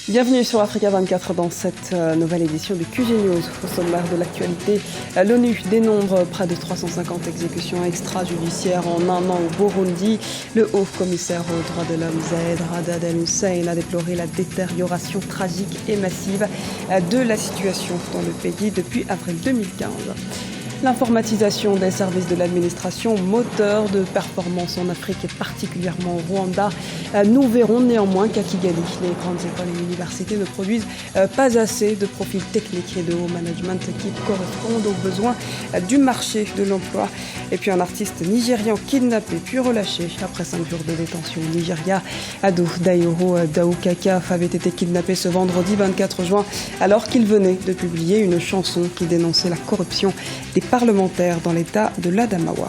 Bienvenue sur Africa 24 dans cette nouvelle édition de QG News. Au sommaire de l'actualité, l'ONU dénombre près de 350 exécutions extrajudiciaires en un an au Burundi. Le haut commissaire aux droits de l'homme Zeid Ra'ad al-Hussein a déploré la détérioration tragique et massive de la situation dans le pays depuis avril 2015. L'informatisation des services de l'administration, moteur de performance en Afrique et particulièrement au Rwanda. Nous verrons néanmoins qu'à Kigali, les grandes écoles et universités ne produisent pas assez de profils techniques et de haut management qui correspondent aux besoins du marché de l'emploi. Et puis un artiste nigérian kidnappé puis relâché après 5 jours de détention au Nigeria. Ado Dairo Daoukaka avait été kidnappé ce vendredi 24 juin alors qu'il venait de publier une chanson qui dénonçait la corruption des parlementaires dans l'état de l'Adamawa.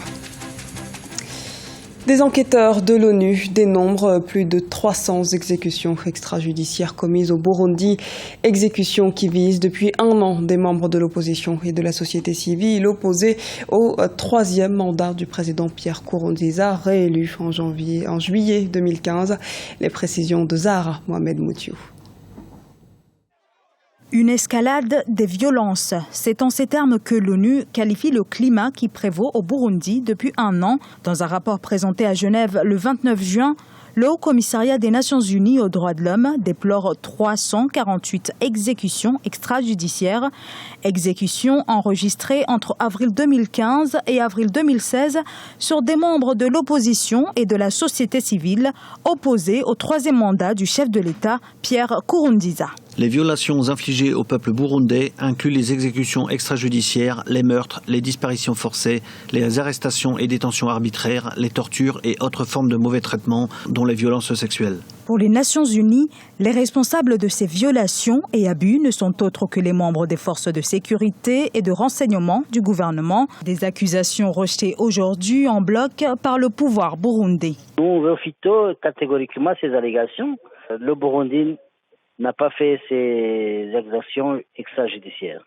Des enquêteurs de l'ONU dénombrent plus de 300 exécutions extrajudiciaires commises au Burundi. Exécutions qui visent depuis un an des membres de l'opposition et de la société civile opposés au troisième mandat du président Pierre Nkurunziza, réélu en juillet 2015. Les précisions de Zahra Mohamed Moutiou. Une escalade des violences. C'est en ces termes que l'ONU qualifie le climat qui prévaut au Burundi depuis un an. Dans un rapport présenté à Genève le 29 juin, le Haut Commissariat des Nations Unies aux droits de l'homme déplore 348 exécutions extrajudiciaires. Exécutions enregistrées entre avril 2015 et avril 2016 sur des membres de l'opposition et de la société civile opposés au troisième mandat du chef de l'État, Pierre Nkurunziza. Les violations infligées au peuple burundais incluent les exécutions extrajudiciaires, les meurtres, les disparitions forcées, les arrestations et détentions arbitraires, les tortures et autres formes de mauvais traitements, dont les violences sexuelles. Pour les Nations Unies, les responsables de ces violations et abus ne sont autres que les membres des forces de sécurité et de renseignement du gouvernement. Des accusations rejetées aujourd'hui en bloc par le pouvoir burundais. Nous refusons catégoriquement ces allégations. Le Burundi n'a pas fait ces exactions extrajudiciaires.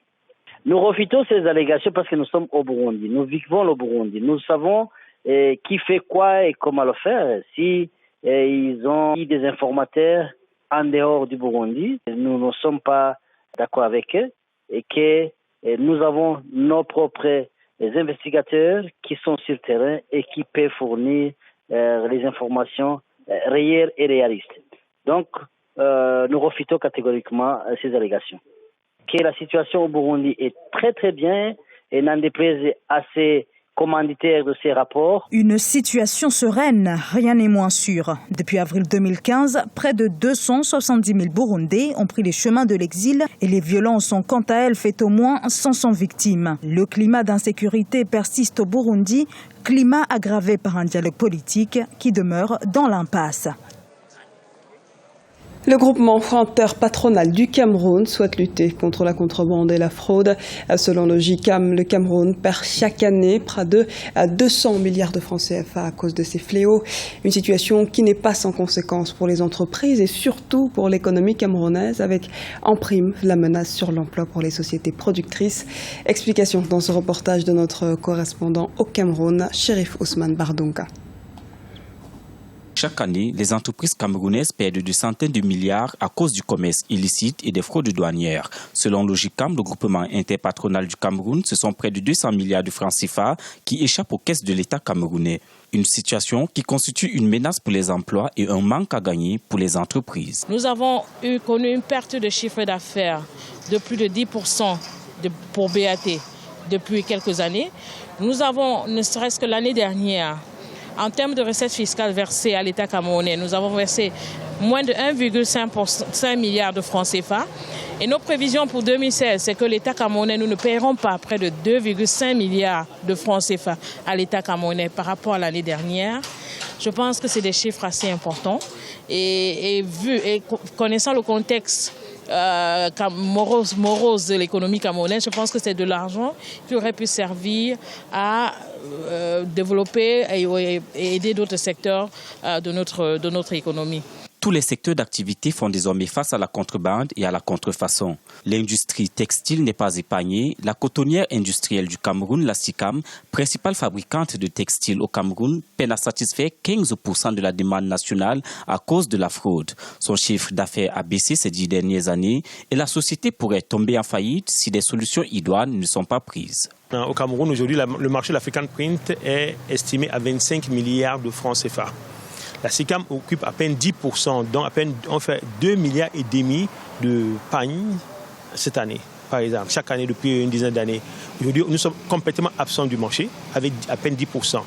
Nous refusons ces allégations parce que nous sommes au Burundi. Nous vivons au Burundi. Nous savons qui fait quoi et comment le faire. Si ils ont des informateurs en dehors du Burundi, nous ne sommes pas d'accord avec eux et que nous avons nos propres investigateurs qui sont sur le terrain et qui peuvent fournir les informations réelles et réalistes. Donc, nous refusons catégoriquement ces allégations. Que la situation au Burundi est très très bien et n'en déplaise à ces commanditaires de ces rapports. Une situation sereine, rien n'est moins sûr. Depuis avril 2015, près de 270 000 Burundais ont pris les chemins de l'exil et les violences ont quant à elles fait au moins 500 victimes. Le climat d'insécurité persiste au Burundi, climat aggravé par un dialogue politique qui demeure dans l'impasse. Le groupement interpatronal du Cameroun souhaite lutter contre la contrebande et la fraude. Selon le GICAM, le Cameroun perd chaque année près de 200 milliards de francs CFA à cause de ces fléaux. Une situation qui n'est pas sans conséquences pour les entreprises et surtout pour l'économie camerounaise, avec en prime la menace sur l'emploi pour les sociétés productrices. Explication dans ce reportage de notre correspondant au Cameroun, Chérif Ousmane Bardonka. Chaque année, les entreprises camerounaises perdent des centaines de milliards à cause du commerce illicite et des fraudes douanières. Selon le GICAM, le groupement interpatronal du Cameroun, ce sont près de 200 milliards de francs CFA qui échappent aux caisses de l'État camerounais. Une situation qui constitue une menace pour les emplois et un manque à gagner pour les entreprises. Nous avons connu une perte de chiffre d'affaires de plus de 10% pour BAT depuis quelques années. Nous avons, ne serait-ce que l'année dernière, en termes de recettes fiscales versées à l'État camerounais, nous avons versé moins de 1,5 milliard de francs CFA. Et nos prévisions pour 2016, c'est que l'État camerounais, nous ne paierons pas près de 2,5 milliards de francs CFA à l'État camerounais par rapport à l'année dernière. Je pense que c'est des chiffres assez importants. Et connaissant le contexte morose de l'économie camerounaise, je pense que c'est de l'argent qui aurait pu servir à développer et aider d'autres secteurs de notre économie. Tous les secteurs d'activité font désormais face à la contrebande et à la contrefaçon. L'industrie textile n'est pas épargnée. La cotonnière industrielle du Cameroun, la SICAM, principale fabricante de textiles au Cameroun, peine à satisfaire 15% de la demande nationale à cause de la fraude. Son chiffre d'affaires a baissé ces 10 dernières années et la société pourrait tomber en faillite si des solutions idoines ne sont pas prises. Au Cameroun, aujourd'hui, le marché de l'African Print est estimé à 25 milliards de francs CFA. La SICAM occupe à peine 10%, donc on fait 2,5 milliards de pagnes cette année, par exemple, chaque année depuis une dizaine d'années. Aujourd'hui, nous sommes complètement absents du marché, avec à peine 10%.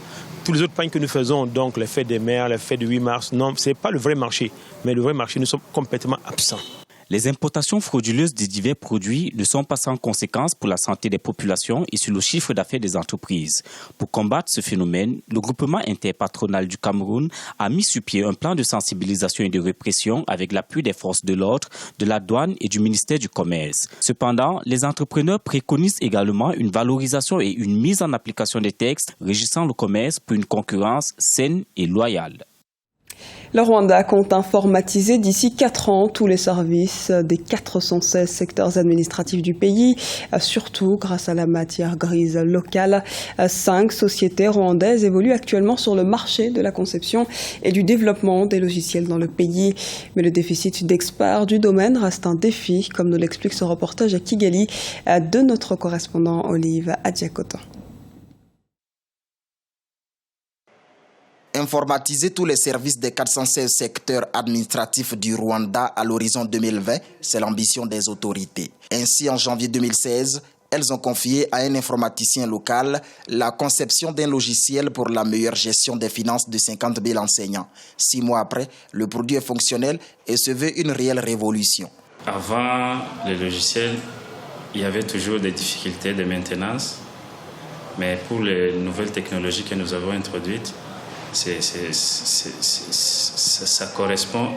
Tous les autres pagnes que nous faisons, donc les fêtes des mères, les fêtes du 8 mars, non, ce n'est pas le vrai marché. Mais le vrai marché, nous sommes complètement absents. Les importations frauduleuses de divers produits ne sont pas sans conséquences pour la santé des populations et sur le chiffre d'affaires des entreprises. Pour combattre ce phénomène, le groupement interpatronal du Cameroun a mis sur pied un plan de sensibilisation et de répression avec l'appui des forces de l'ordre, de la douane et du ministère du Commerce. Cependant, les entrepreneurs préconisent également une valorisation et une mise en application des textes régissant le commerce pour une concurrence saine et loyale. Le Rwanda compte informatiser d'ici 4 ans tous les services des 416 secteurs administratifs du pays, surtout grâce à la matière grise locale. 5 sociétés rwandaises évoluent actuellement sur le marché de la conception et du développement des logiciels dans le pays. Mais le déficit d'experts du domaine reste un défi, comme nous l'explique ce reportage à Kigali de notre correspondant Olive Adjakoto. Informatiser tous les services des 416 secteurs administratifs du Rwanda à l'horizon 2020, c'est l'ambition des autorités. Ainsi, en janvier 2016, elles ont confié à un informaticien local la conception d'un logiciel pour la meilleure gestion des finances de 50 000 enseignants. 6 mois après, le produit est fonctionnel et se veut une réelle révolution. Avant le logiciel, il y avait toujours des difficultés de maintenance, mais pour les nouvelles technologies que nous avons introduites, ça correspond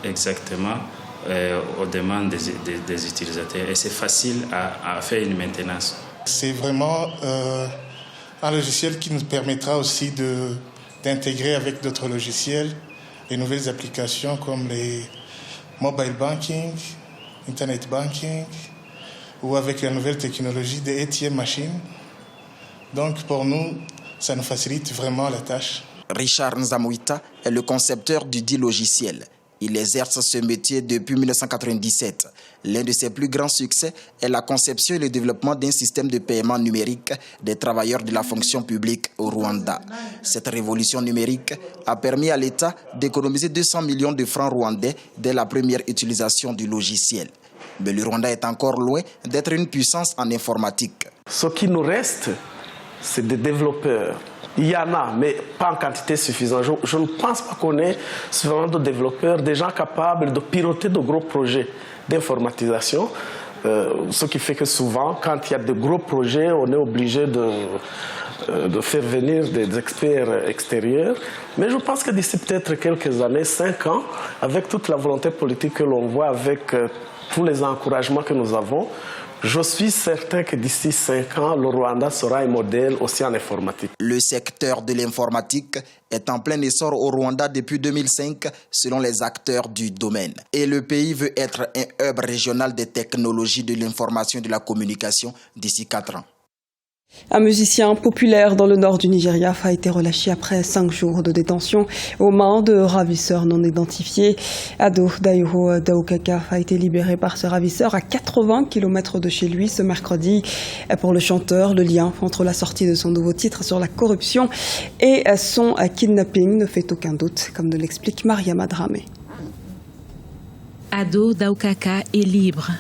exactement aux demandes des utilisateurs et c'est facile à faire une maintenance. C'est vraiment un logiciel qui nous permettra aussi d'intégrer avec d'autres logiciels les nouvelles applications comme les mobile banking, internet banking ou avec la nouvelle technologie des ATM machines. Donc pour nous, ça nous facilite vraiment la tâche. Richard Nzamouita est le concepteur du dit logiciel. Il exerce ce métier depuis 1997. L'un de ses plus grands succès est la conception et le développement d'un système de paiement numérique des travailleurs de la fonction publique au Rwanda. Cette révolution numérique a permis à l'État d'économiser 200 millions de francs rwandais dès la première utilisation du logiciel. Mais le Rwanda est encore loin d'être une puissance en informatique. Ce qui nous reste, c'est des développeurs. Il y en a, mais pas en quantité suffisante. Je ne pense pas qu'on ait suffisamment de développeurs, des gens capables de piloter de gros projets d'informatisation. Ce qui fait que souvent, quand il y a de gros projets, on est obligé de faire venir des experts extérieurs. Mais je pense que d'ici peut-être quelques années, 5 ans, avec toute la volonté politique que l'on voit, avec tous les encouragements que nous avons, je suis certain que d'ici 5 ans, le Rwanda sera un modèle aussi en informatique. Le secteur de l'informatique est en plein essor au Rwanda depuis 2005, selon les acteurs du domaine. Et le pays veut être un hub régional des technologies de l'information et de la communication d'ici 4 ans. Un musicien populaire dans le nord du Nigeria a été relâché après 5 jours de détention aux mains de ravisseurs non identifiés. Ado Dairo Daokaka a été libéré par ce ravisseur à 80 km de chez lui ce mercredi. Pour le chanteur, le lien entre la sortie de son nouveau titre sur la corruption et son kidnapping ne fait aucun doute, comme nous l'explique Mariama Dramé. Ado Daokaka est libre.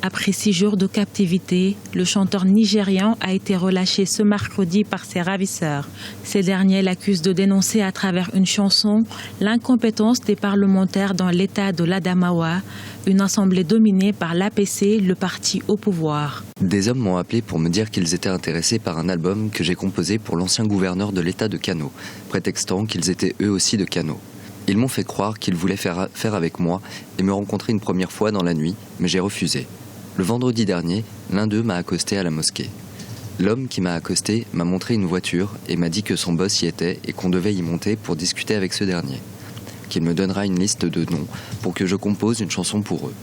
Après 6 jours de captivité, le chanteur nigérian a été relâché ce mercredi par ses ravisseurs. Ces derniers l'accusent de dénoncer à travers une chanson l'incompétence des parlementaires dans l'État de l'Adamawa, une assemblée dominée par l'APC, le parti au pouvoir. Des hommes m'ont appelé pour me dire qu'ils étaient intéressés par un album que j'ai composé pour l'ancien gouverneur de l'État de Kano, prétextant qu'ils étaient eux aussi de Kano. Ils m'ont fait croire qu'ils voulaient faire avec moi et me rencontrer une première fois dans la nuit, mais j'ai refusé. Le vendredi dernier, l'un d'eux m'a accosté à la mosquée. L'homme qui m'a accosté m'a montré une voiture et m'a dit que son boss y était et qu'on devait y monter pour discuter avec ce dernier. qu'il me donnera une liste de noms pour que je compose une chanson pour eux.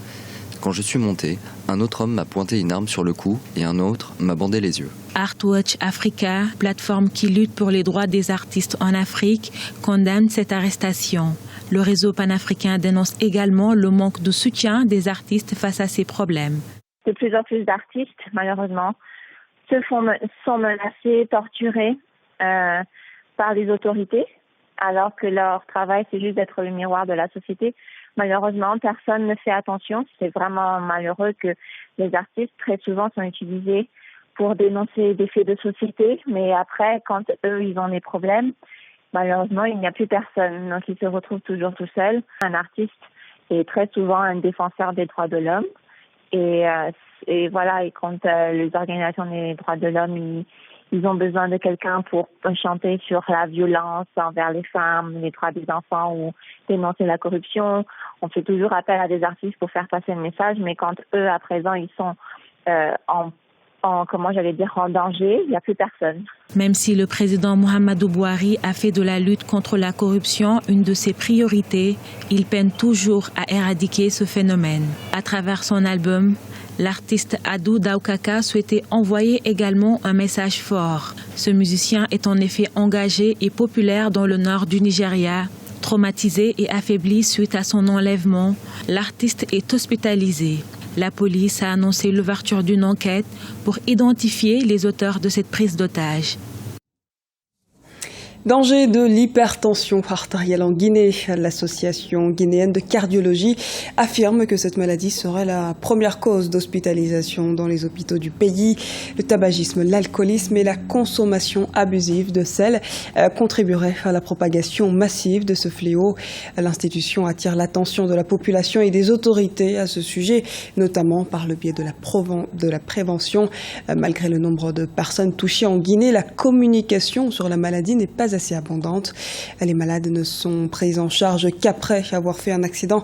Quand je suis monté, un autre homme m'a pointé une arme sur le cou et un autre m'a bandé les yeux. Artwatch Africa, plateforme qui lutte pour les droits des artistes en Afrique, condamne cette arrestation. Le réseau panafricain dénonce également le manque de soutien des artistes face à ces problèmes. De plus en plus d'artistes, malheureusement, sont menacés, torturés par les autorités, alors que leur travail, c'est juste d'être le miroir de la société. Malheureusement, personne ne fait attention. C'est vraiment malheureux que les artistes, très souvent, sont utilisés pour dénoncer des faits de société. Mais après, quand eux, ils ont des problèmes, malheureusement, il n'y a plus personne. Donc, ils se retrouvent toujours tout seuls. Un artiste est très souvent un défenseur des droits de l'homme. Et voilà, et quand les organisations des droits de l'homme, ils ont besoin de quelqu'un pour chanter sur la violence envers les femmes, les droits des enfants ou dénoncer la corruption. On fait toujours appel à des artistes pour faire passer le message, mais quand eux, à présent, ils sont en danger, il n'y a plus personne. Même si le président Muhammadu Buhari a fait de la lutte contre la corruption une de ses priorités, il peine toujours à éradiquer ce phénomène. À travers son album, l'artiste Adu Daukaka souhaitait envoyer également un message fort. Ce musicien est en effet engagé et populaire dans le nord du Nigeria. Traumatisé et affaibli suite à son enlèvement, l'artiste est hospitalisé. La police a annoncé l'ouverture d'une enquête pour identifier les auteurs de cette prise d'otage. Danger de l'hypertension artérielle en Guinée. L'association guinéenne de cardiologie affirme que cette maladie serait la première cause d'hospitalisation dans les hôpitaux du pays. Le tabagisme, l'alcoolisme et la consommation abusive de sel contribueraient à la propagation massive de ce fléau. L'institution attire l'attention de la population et des autorités à ce sujet, notamment par le biais de la prévention. Malgré le nombre de personnes touchées en Guinée, la communication sur la maladie n'est pas assez abondante. Les malades ne sont pris en charge qu'après avoir fait un accident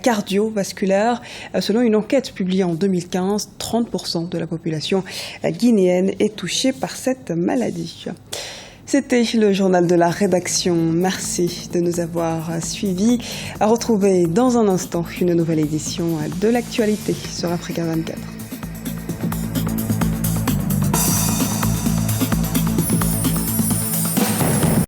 cardiovasculaire. Selon une enquête publiée en 2015, 30% de la population guinéenne est touchée par cette maladie. C'était le journal de la rédaction. Merci de nous avoir suivis. À retrouver dans un instant une nouvelle édition de l'actualité sur Africa 24.